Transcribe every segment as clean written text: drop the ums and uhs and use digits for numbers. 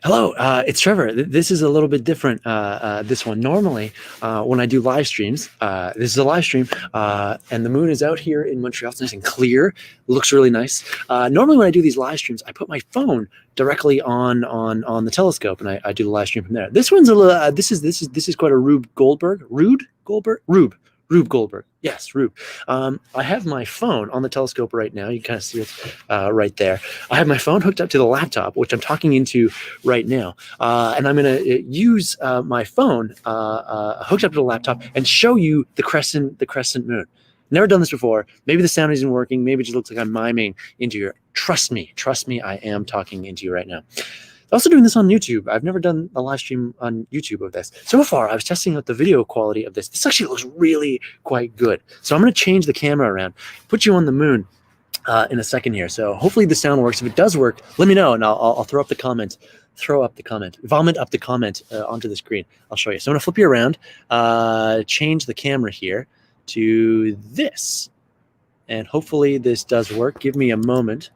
Hello, it's Trevor. This is a little bit different. This one. Normally, when I do live streams, this is a live stream, and the moon is out here in Montreal. It's nice and clear. Looks really nice. Normally, when I do these live streams, I put my phone directly on the telescope, and I do the live stream from there. This one's a little. This is quite a Rube Goldberg. Rube Goldberg. Yes, Rube. I have my phone on the telescope right now. You can kind of see it right there. I have my phone hooked up to the laptop, which I'm talking into right now. And I'm going to use my phone hooked up to the laptop and show you the crescent moon. Never done this before. Maybe the sound isn't working. Maybe it just looks like I'm miming into your. Trust me, I am talking into you right now. Also doing this on YouTube. I've never done a live stream on YouTube of this. So far, I was testing out the video quality of this. This actually looks really quite good. So I'm going to change the camera around, put you on the moon in a second here. So hopefully the sound works. If it does work, let me know, and I'll throw up the comment. Vomit up the comment onto the screen. I'll show you. So I'm going to flip you around, change the camera here to this, and hopefully this does work. Give me a moment.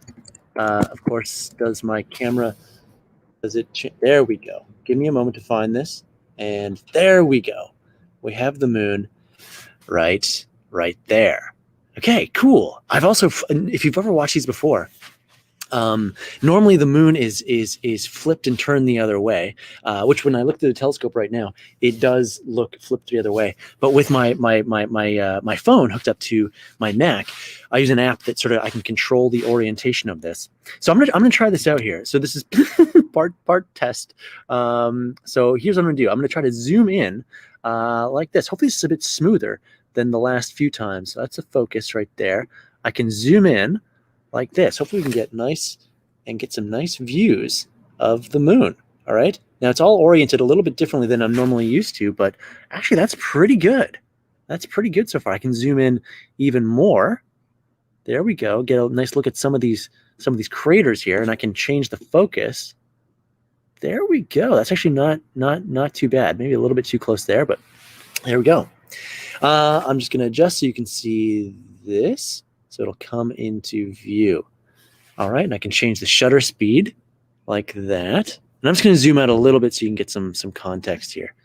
Of course, does my camera... Does it? There we go. Give me a moment to find this, and there we go. We have the moon right there. Okay, cool. I've also, if you've ever watched these before, normally the moon is flipped and turned the other way, which when I look through the telescope right now, it does look flipped the other way. But with my phone hooked up to my Mac, I use an app that sort of I can control the orientation of this. So I'm gonna try this out here. So this is part test. So here's what I'm gonna do. I'm gonna try to zoom in like this. Hopefully this is a bit smoother than the last few times. So that's a focus right there. I can zoom in like this. Hopefully we can get nice and get some nice views of the moon. All right. Now it's all oriented a little bit differently than I'm normally used to, but actually that's pretty good. That's pretty good so far. I can zoom in even more. There we go. Get a nice look at some of these craters here, and I can change the focus. There we go. That's actually not too bad. Maybe a little bit too close there, but there we go. I'm just gonna adjust so you can see this. So it'll come into view. All right, and I can change the shutter speed like that. And I'm just going to zoom out a little bit so you can get some context here.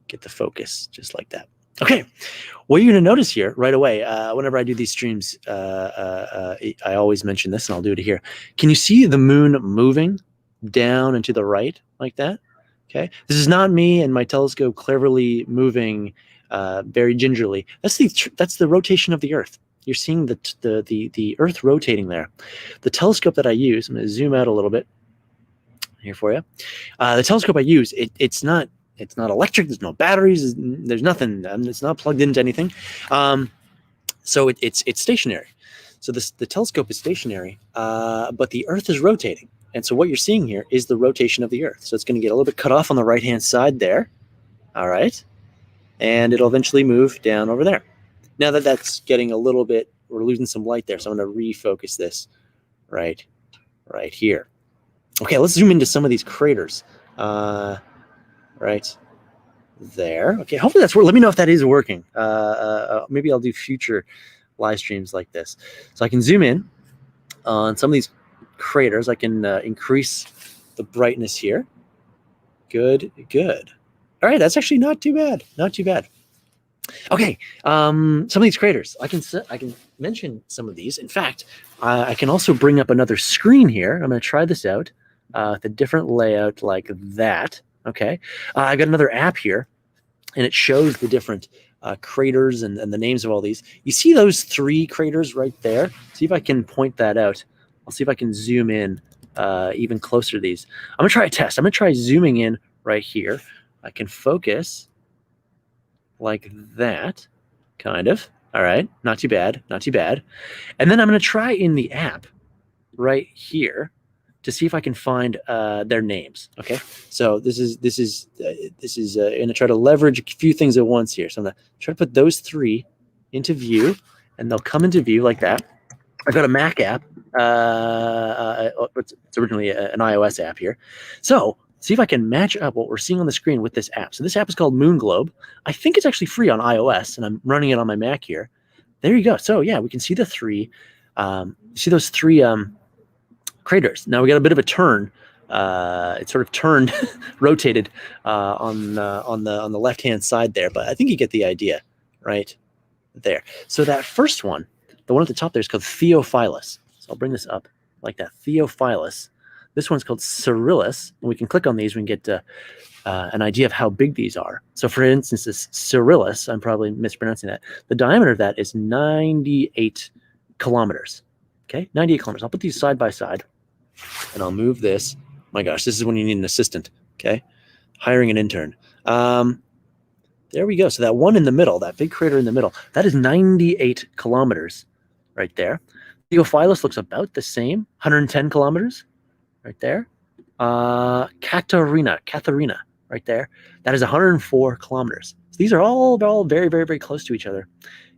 Get the focus just like that. Okay, what you're going to notice here right away, whenever I do these streams, I always mention this, and I'll do it here. Can you see the moon moving down and to the right like that? Okay, this is not me and my telescope cleverly moving very gingerly. That's the rotation of the Earth. You're seeing the Earth rotating there. The telescope that I use, I'm going to zoom out a little bit here for you. The telescope I use, it's not electric. There's no batteries. There's nothing. It's not plugged into anything. So it's stationary. So the telescope is stationary, but the Earth is rotating. And so what you're seeing here is the rotation of the Earth. So it's going to get a little bit cut off on the right-hand side there. All right. And it'll eventually move down over there. Now that's getting a little bit, we're losing some light there, so I'm going to refocus this right here. Okay, let's zoom into some of these craters. Right there. Okay, hopefully that's working. Let me know if that is working. Maybe I'll do future live streams like this. So I can zoom in on some of these craters. I can increase the brightness here. Good. All right, that's actually not too bad. Okay, some of these craters, I can mention some of these. In fact, I can also bring up another screen here. I'm going to try this out with a different layout like that. Okay, I've got another app here, and it shows the different craters and the names of all these. You see those 3 craters right there? See if I can point that out. I'll see if I can zoom in even closer to these. I'm going to try a test. I'm going to try zooming in right here. I can focus like that, kind of. All right, not too bad. And then I'm going to try in the app right here to see if I can find their names. Okay, so this is going to try to leverage a few things at once here. So I'm going to try to put those 3 into view, and they'll come into view like that. I've got a Mac app. It's originally an iOS app here. So see if I can match up what we're seeing on the screen with this app. So this app is called Moon Globe. I think it's actually free on iOS, and I'm running it on my Mac here. There you go. So yeah, we can see the 3. See those 3 craters. Now we got a bit of a turn it sort of turned, rotated on the left hand side there. But I think you get the idea, right there. So that first one, the one at the top there, is called Theophilus. So I'll bring this up like that. Theophilus. This one's called Cyrillus. And we can click on these. We can get an idea of how big these are. So for instance, this Cyrillus, I'm probably mispronouncing that. The diameter of that is 98 kilometers. Okay, 98 kilometers. I'll put these side by side, and I'll move this. My gosh, this is when you need an assistant. Okay, hiring an intern. There we go. So that one in the middle, that big crater in the middle, that is 98 kilometers right there. Theophilus looks about the same, 110 kilometers right there. Katharina right there, that is 104 kilometers. So these are all very, very, very close to each other,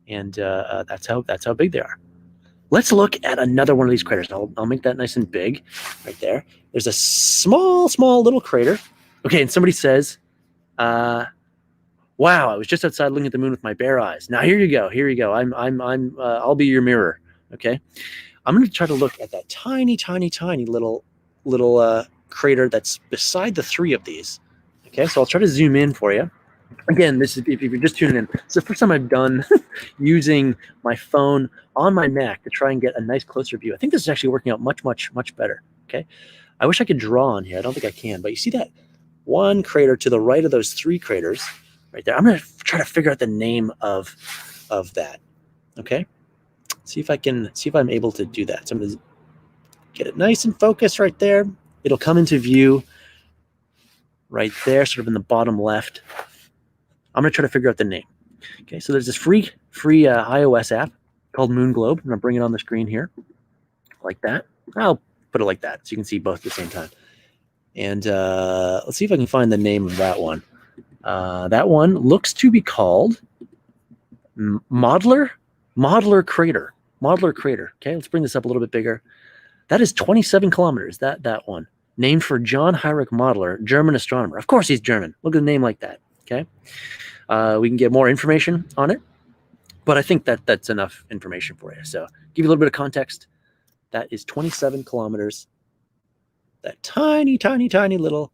and that's how big they are. Let's look at another one of these craters. I'll make that nice and big right there. There's a small little crater. Okay, and somebody says, wow, I was just outside looking at the moon with my bare eyes. Now here you go. I'll be your mirror. Okay, I'm going to try to look at that tiny little crater that's beside the three of these. Okay, so I'll try to zoom in for you. Again, this is, if you're just tuning in, it's the first time I've done using my phone on my Mac to try and get a nice closer view. I think this is actually working out much better. Okay, I wish I could draw on here. I don't think I can, but you see that one crater to the right of those three craters right there. I'm going to try to figure out the name of that. Okay, see if I'm able to do that. So I'm going to get it nice and focused right there. It'll come into view right there, sort of in the bottom left. I'm going to try to figure out the name. Okay, so there's this free iOS app called Moon Globe. I'm going to bring it on the screen here like that. I'll put it like that so you can see both at the same time. And let's see if I can find the name of that one. That one looks to be called Modeler Crater. Modeler Crater. Okay, let's bring this up a little bit bigger. That is 27 kilometers, that one. Named for John Heinrich Modeler, German astronomer. Of course he's German. Look at a name like that. Okay, we can get more information on it, but I think that's enough information for you. So give you a little bit of context. That is 27 kilometers. That tiny little,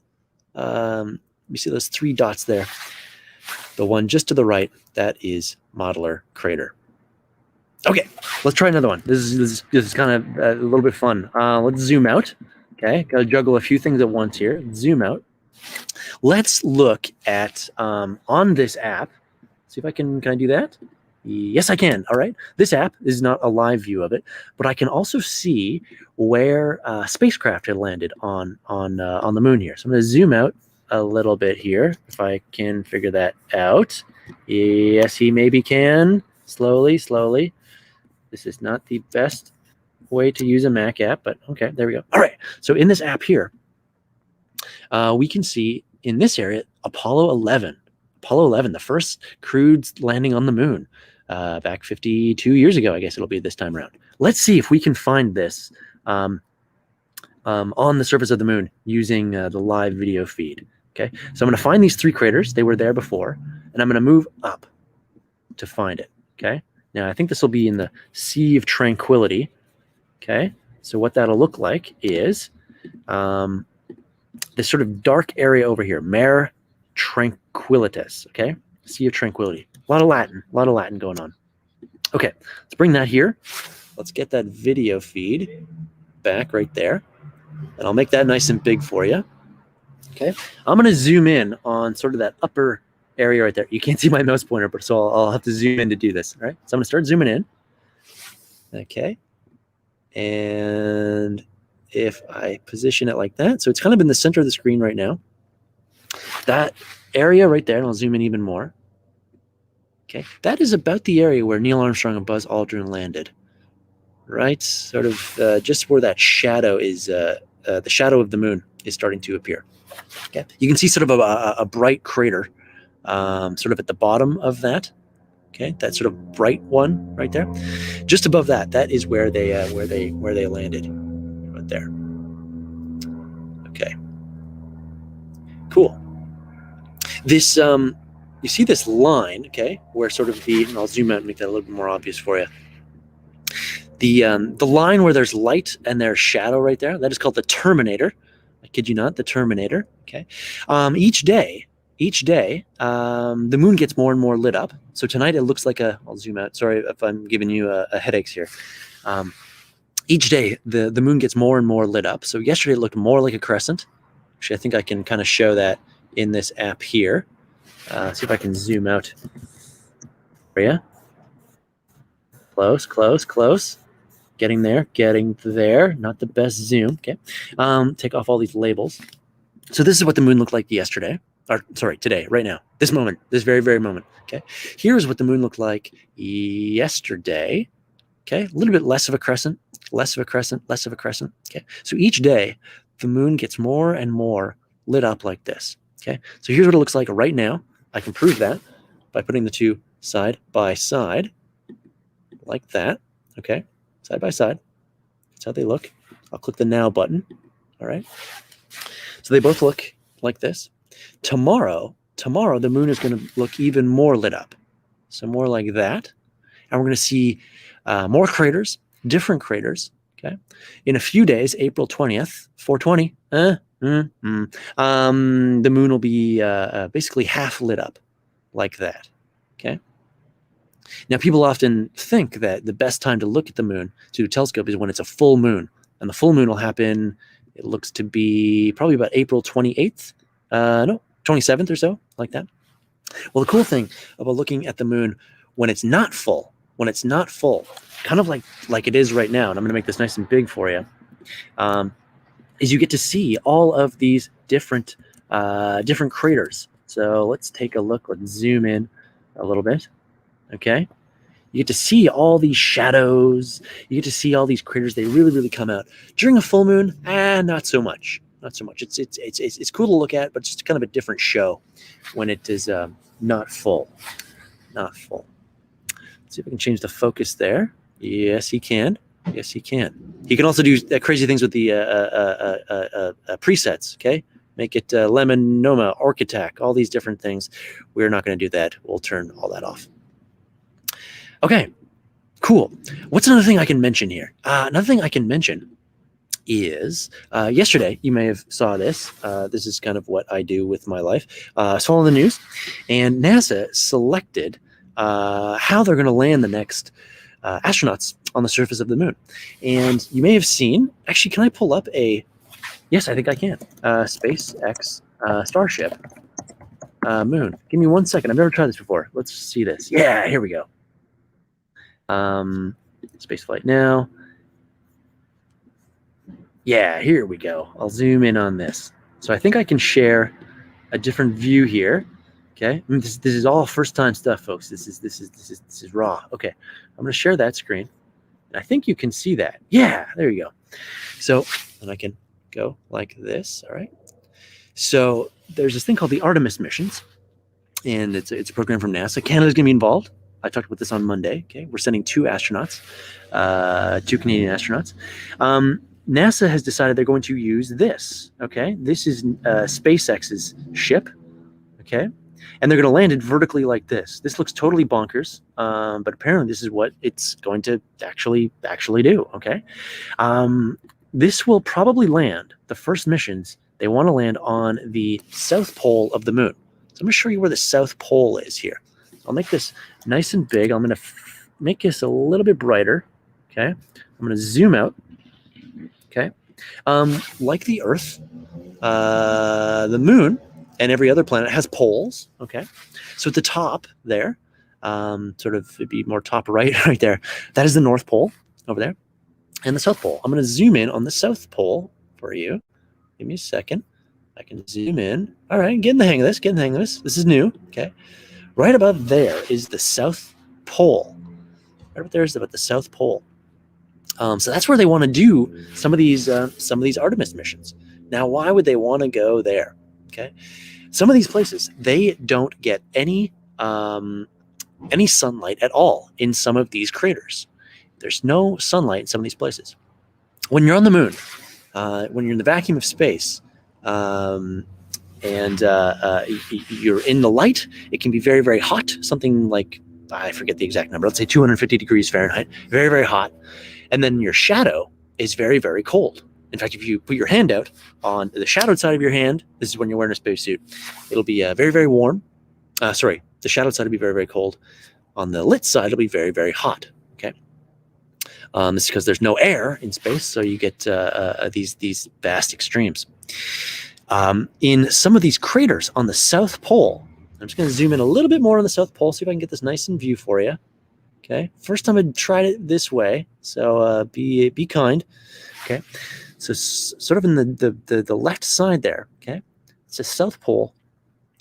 you see those three dots there. The one just to the right, that is Modeler Crater. Okay, let's try another one. This is kind of a little bit fun. Let's zoom out. Okay, got to juggle a few things at once here. Zoom out. Let's look at on this app. See if can I do that? Yes, I can. All right. This app is not a live view of it, but I can also see where spacecraft had landed on the moon here. So I'm going to zoom out a little bit here if I can figure that out. Yes, he maybe can. Slowly. This is not the best way to use a Mac app, but okay, there we go. All right. So in this app here, we can see in this area Apollo 11, the first crewed landing on the moon back 52 years ago. I guess it'll be this time around. Let's see if we can find this on the surface of the moon using the live video feed. Okay, so I'm going to find these three craters. They were there before, and I'm going to move up to find it. Okay, now I think this will be in the Sea of Tranquility. Okay, so what that'll look like is this sort of dark area over here, Mare Tranquilitas, okay? Sea of Tranquility. A lot of Latin going on. Okay, let's bring that here. Let's get that video feed back right there. And I'll make that nice and big for you. Okay, I'm going to zoom in on sort of that upper area right there. You can't see my mouse pointer, but so I'll have to zoom in to do this, all right? So I'm going to start zooming in. Okay, and if I position it like that, so it's kind of in the center of the screen right now. That area right there, and I'll zoom in even more. Okay, that is about the area where Neil Armstrong and Buzz Aldrin landed. Right, sort of just where that shadow is, the shadow of the moon is starting to appear. Okay, you can see sort of a bright crater, sort of at the bottom of that. Okay, that sort of bright one right there. Just above that, that is where they landed, right there. Okay, cool. This you see this line, okay, where sort of and I'll zoom out and make that a little bit more obvious for you. The line where there's light and there's shadow right there, that is called the terminator. kid you not, the Terminator. Okay, each day, the moon gets more and more lit up. So tonight it looks like I'll zoom out. Sorry if I'm giving you a headaches here. Each day the moon gets more and more lit up. So yesterday it looked more like a crescent. Actually, I think I can kind of show that in this app here. See if I can zoom out for you. Close. Getting there. Not the best zoom. Okay. Take off all these labels. So this is what the moon looked like yesterday. Or sorry, today, right now. This moment. This very, very moment. Okay. Here's what the moon looked like yesterday. Okay. A little bit less of a crescent. Okay. So each day, the moon gets more and more lit up like this. Okay. So here's what it looks like right now. I can prove that by putting the two side by side like that. Okay. Side by side. That's how they look. I'll click the now button. All right. So they both look like this. Tomorrow, the moon is going to look even more lit up. So more like that. And we're going to see more craters, different craters. Okay. In a few days, April 20th, 420, the moon will be basically half lit up like that. Okay. Now, people often think that the best time to look at the moon through a telescope is when it's a full moon. And the full moon will happen, it looks to be probably about April 28th. No, 27th or so, like that. Well, the cool thing about looking at the moon when it's not full, kind of like it is right now, and I'm going to make this nice and big for you, is you get to see all of these different craters. So let's take a look. Let's zoom in a little bit. Okay, you get to see all these shadows. You get to see all these craters. They really, really come out during a full moon. Not so much. It's cool to look at, but just kind of a different show when it is not full. Let's see if I can change the focus there. Yes, he can. He can also do crazy things with the presets. Okay, make it Lemon, Noma, Orc-Attack, all these different things. We're not going to do that. We'll turn all that off. Okay, cool. What's another thing I can mention here? Another thing I can mention is yesterday, you may have saw this. This is kind of what I do with my life. Saw on the news, and NASA selected how they're going to land the next astronauts on the surface of the moon. And you may have seen, actually, can I pull up yes, I think I can, SpaceX Starship moon. Give me 1 second. I've never tried this before. Let's see this. Yeah, here we go. Space flight now. Yeah, here we go. I'll zoom in on this. So I think I can share a different view here. Okay, this is all first time stuff, folks. This is raw. Okay, I'm going to share that screen. I think you can see that. Yeah, there you go. So, and I can go like this. All right. So there's this thing called the Artemis Missions, and it's a program from NASA. Canada's going to be involved. I talked about this on Monday. Okay, we're sending two astronauts, two Canadian astronauts. NASA has decided they're going to use this. Okay, this is SpaceX's ship. Okay, and they're going to land it vertically like this. This looks totally bonkers, but apparently this is what it's going to actually do. Okay, this will probably land the first missions. They want to land on the south pole of the moon. So I'm going to show you where the south pole is here. I'll make this nice and big. I'm going to make this a little bit brighter. Okay, I'm going to zoom out. Okay, like the Earth, the moon and every other planet has poles. Okay, so at the top there, sort of it'd be more top right there. That is the North Pole over there, and the South Pole. I'm going to zoom in on the South Pole for you. Give me a second. I can zoom in. All right, getting the hang of this. This is new. Okay, right above there is the South Pole. Right up there is about the South Pole. So that's where they want to do some of these Artemis missions. Now, why would they want to go there? Okay, some of these places they don't get any sunlight at all in some of these craters. There's no sunlight in some of these places. When you're on the moon, when you're in the vacuum of space, and you're in the light, it can be very, very hot. Something like, I forget the exact number. Let's say 250 degrees Fahrenheit. Very, very hot. And then your shadow is very, very cold. In fact, if you put your hand out on the shadowed side of your hand, this is when you're wearing a spacesuit, it'll be very, very warm. Sorry, the shadowed side will be very, very cold. On the lit side, it'll be very, very hot. Okay. This is because there's no air in space, so you get these vast extremes. In some of these craters on the South Pole, I'm just going to zoom in a little bit more on the South Pole, see if I can get this nice in view for you. Okay, first time I tried it this way, so be kind. Okay, so sort of in the left side there. Okay, it's the South Pole.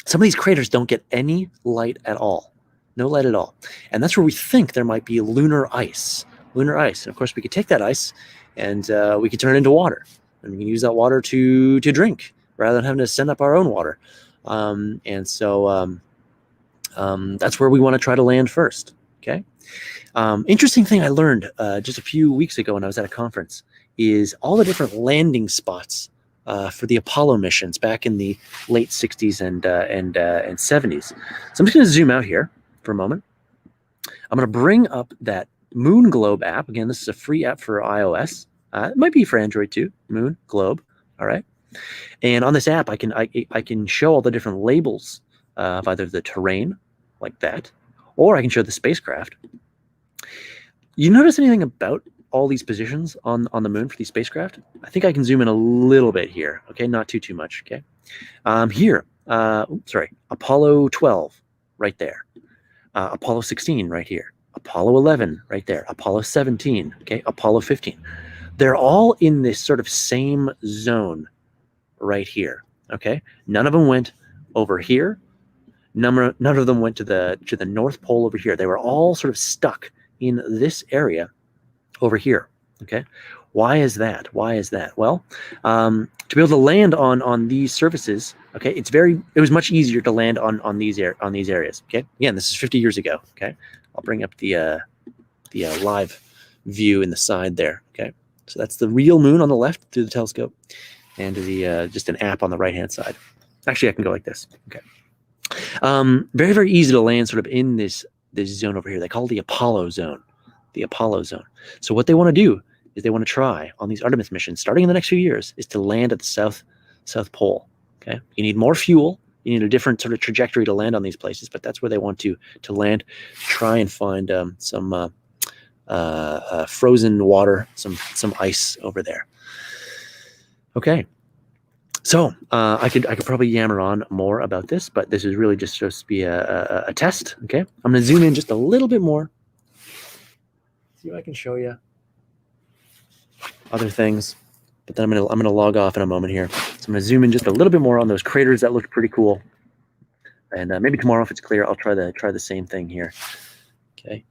Some of these craters don't get any light at all. No light at all. And that's where we think there might be lunar ice. Lunar ice. And of course, we could take that ice and we could turn it into water. And we can use that water to drink rather than having to send up our own water. That's where we want to try to land first. Okay. Interesting thing I learned just a few weeks ago when I was at a conference is all the different landing spots for the Apollo missions back in the late 60s and 70s. So I'm just going to zoom out here for a moment. I'm going to bring up that Moon Globe app. Again, this is a free app for iOS. It might be for Android too. Moon Globe. All right. And on this app, I can show all the different labels of either the terrain, like that, or I can show the spacecraft. You notice anything about all these positions on the moon for these spacecraft? I think I can zoom in a little bit here. Okay, not too much. Okay, here. Apollo 12 right there. Apollo 16 right here. Apollo 11 right there. Apollo 17. Okay, Apollo 15. They're all in this sort of same zone right here. Okay, none of them went over here. None of them went to the North Pole over here. They were all sort of stuck in this area over here. Okay, why is that? Well, to be able to land on these surfaces, okay, it was much easier to land on these areas. Okay, again, this is 50 years ago. Okay, I'll bring up the live view in the side there. Okay, so that's the real moon on the left through the telescope, and the just an app on the right hand side. Actually, I can go like this. Okay, very, very easy to land sort of in this zone over here. They call it the Apollo zone. The Apollo zone. So what they want to do is they want to try on these Artemis missions, starting in the next few years, is to land at the South Pole. Okay, you need more fuel. You need a different sort of trajectory to land on these places, but that's where they want to land. Try and find some frozen water, some ice over there. Okay. So I could probably yammer on more about this, but this is really just supposed to be a test. Okay, I'm going to zoom in just a little bit more. See if I can show you other things, but then I'm gonna log off in a moment here. So I'm gonna zoom in just a little bit more on those craters that looked pretty cool, and maybe tomorrow, if it's clear, I'll try the same thing here. Okay,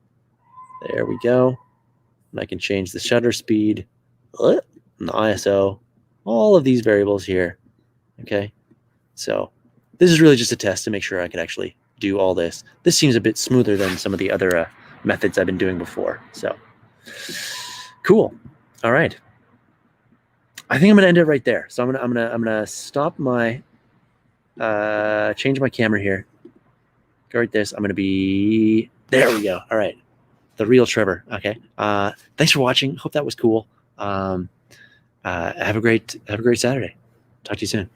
there we go. And I can change the shutter speed, and the ISO, all of these variables here. Okay, so this is really just a test to make sure I could actually do all this. This seems a bit smoother than some of the other methods I've been doing before. So cool. All right. I think I'm gonna end it right there. So I'm gonna stop my change my camera here. Go like this. I'm gonna be there. We go. All right. The real Trevor. Okay. Thanks for watching. Hope that was cool. Have a great Saturday. Talk to you soon.